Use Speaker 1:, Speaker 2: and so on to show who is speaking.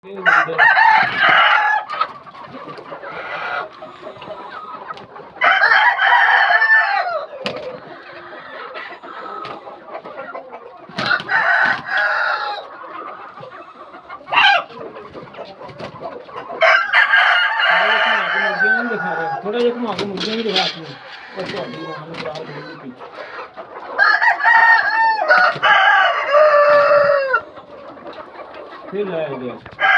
Speaker 1: थोड़ा जिहा घुमा के मुर्गियां भी दिखा अपनी और तुहाडी मां नूं खराब हो गई फिर लाया गया।